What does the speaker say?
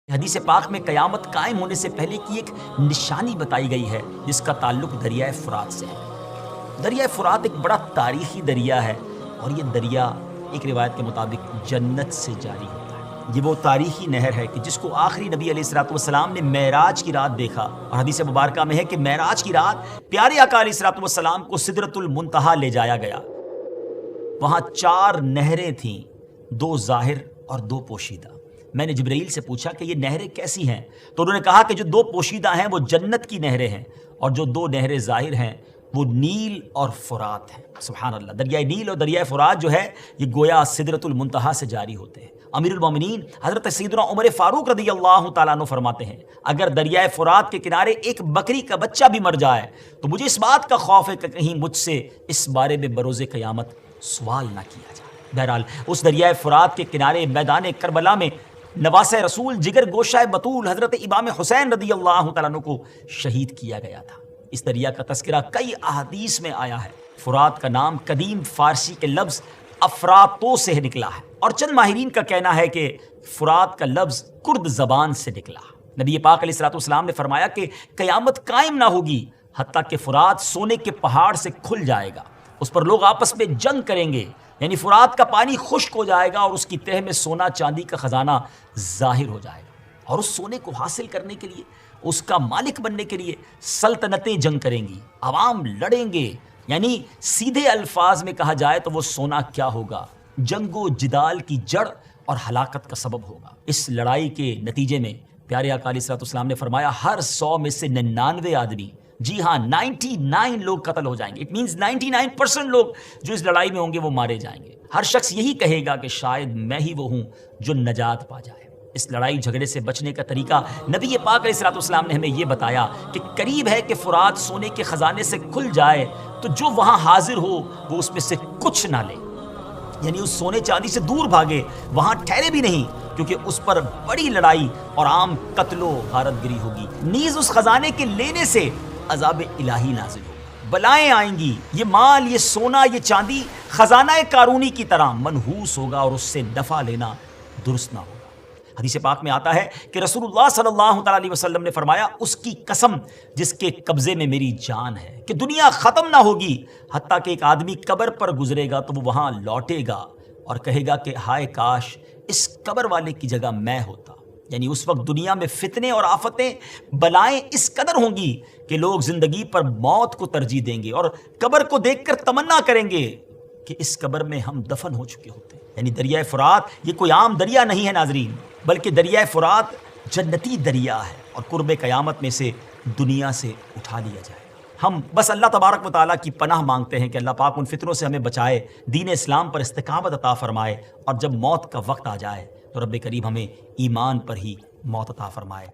حدیث پاک میں قیامت قائم ہونے سے پہلے کی ایک نشانی بتائی گئی ہے جس کا تعلق دریائے فرات سے ہے۔ دریائے فرات ایک بڑا تاریخی دریا ہے اور یہ دریا ایک روایت کے مطابق جنت سے جاری ہوتا ہے۔ یہ وہ تاریخی نہر ہے کہ جس کو آخری نبی علیہ الصلوۃ والسلام نے معراج کی رات دیکھا، اور حدیث مبارکہ میں ہے کہ معراج کی رات پیارے آقا علیہ الصلوۃ والسلام کو سدرۃ المنتہا لے جایا گیا۔ وہاں 4 نہریں تھیں، 2 ظاہر اور 2 پوشیدہ۔ میں نے جبرائیل سے پوچھا کہ یہ نہریں کیسی ہیں، تو انہوں نے کہا کہ جو 2 پوشیدہ ہیں وہ جنت کی نہریں ہیں، اور جو 2 نہریں ظاہر ہیں وہ نیل اور فرات ہیں۔ سبحان اللہ، دریائے نیل اور دریائے فرات جو ہے یہ گویا سدرۃ المنتہا سے جاری ہوتے ہیں۔ امیر المومنین حضرت سیدنا عمر فاروق رضی اللہ تعالیٰ عنہ فرماتے ہیں، اگر دریائے فرات کے کنارے ایک بکری کا بچہ بھی مر جائے تو مجھے اس بات کا خوف ہے کہ کہیں مجھ سے اس بارے میں بروز قیامت سوال نہ کیا جائے۔ بہرحال اس دریائے فرات کے کنارے میدان کربلا میں نواس رسول جگر گوشہ بطول حضرت امام حسین رضی اللہ تعالیٰ عنہ کو شہید کیا گیا تھا۔ اس دریا کا تذکرہ کئی احادیث میں آیا ہے۔ فرات کا نام قدیم فارسی کے لفظ افراتو سے نکلا ہے، اور چند ماہرین کا کہنا ہے کہ فرات کا لفظ کرد زبان سے نکلا۔ نبی پاک علیہ الصلوۃ والسلام نے فرمایا کہ قیامت قائم نہ ہوگی حتیٰ کہ فرات سونے کے پہاڑ سے کھل جائے گا، اس پر لوگ آپس میں جنگ کریں گے، یعنی فرات کا پانی خشک ہو جائے گا اور اس کی تہہ میں سونا چاندی کا خزانہ ظاہر ہو جائے گا، اور اس سونے کو حاصل کرنے کے لیے، اس کا مالک بننے کے لیے سلطنتیں جنگ کریں گی، عوام لڑیں گے۔ یعنی سیدھے الفاظ میں کہا جائے تو وہ سونا کیا ہوگا؟ جنگ و جدال کی جڑ اور ہلاکت کا سبب ہوگا۔ اس لڑائی کے نتیجے میں پیارے آقا علیہ الصلوۃ والسلام نے فرمایا ہر 100 میں سے 99 آدمی، جی ہاں 99 لوگ قتل ہو جائیں گے۔ اٹ مینز 99% لوگ جو اس لڑائی میں ہوں گے وہ مارے جائیں گے۔ ہر شخص یہی کہے گا کہ شاید میں ہی وہ ہوں جو نجات پا جائے۔ اس لڑائی جھگڑے سے بچنے کا طریقہ نبی پاک علیہ الصلوۃ والسلام نے ہمیں یہ بتایا کہ قریب ہے کہ فرات سونے کے خزانے سے کھل جائے تو جو وہاں حاضر ہو وہ اس میں سے کچھ نہ لے، یعنی اس سونے چاندی سے دور بھاگے، وہاں ٹھہرے بھی نہیں، کیونکہ اس پر بڑی لڑائی اور عام قتل و غارت گری ہوگی۔ نیز اس خزانے کے لینے سے عذاب الہی نازل ہوگا، بلائیں آئیں گی، یہ مال، یہ سونا، یہ چاندی خزانہ قارونی کی طرح منحوس ہوگا اور اس سے نفع لینا درست نہ ہوگا۔ حدیث پاک میں آتا ہے کہ رسول اللہ صلی اللہ تعالیٰ علیہ وسلم نے فرمایا اس کی قسم جس کے قبضے میں میری جان ہے کہ دنیا ختم نہ ہوگی حتیٰ کہ ایک آدمی قبر پر گزرے گا تو وہ وہاں لوٹے گا اور کہے گا کہ ہائے کاش اس قبر والے کی جگہ میں ہوتا۔ یعنی اس وقت دنیا میں فتنے اور آفتیں، بلائیں اس قدر ہوں گی کہ لوگ زندگی پر موت کو ترجیح دیں گے اور قبر کو دیکھ کر تمنا کریں گے کہ اس قبر میں ہم دفن ہو چکے ہوتے ہیں۔ یعنی دریائے فرات یہ کوئی عام دریا نہیں ہے ناظرین، بلکہ دریائے فرات جنتی دریا ہے اور قرب قیامت میں سے دنیا سے اٹھا لیا جائے۔ ہم بس اللہ تبارک و تعالیٰ کی پناہ مانگتے ہیں کہ اللہ پاک ان فتنوں سے ہمیں بچائے، دین اسلام پر استقامت عطا فرمائے، اور جب موت کا وقت آ جائے تو رب کریم ہمیں ایمان پر ہی موت عطا فرمائے۔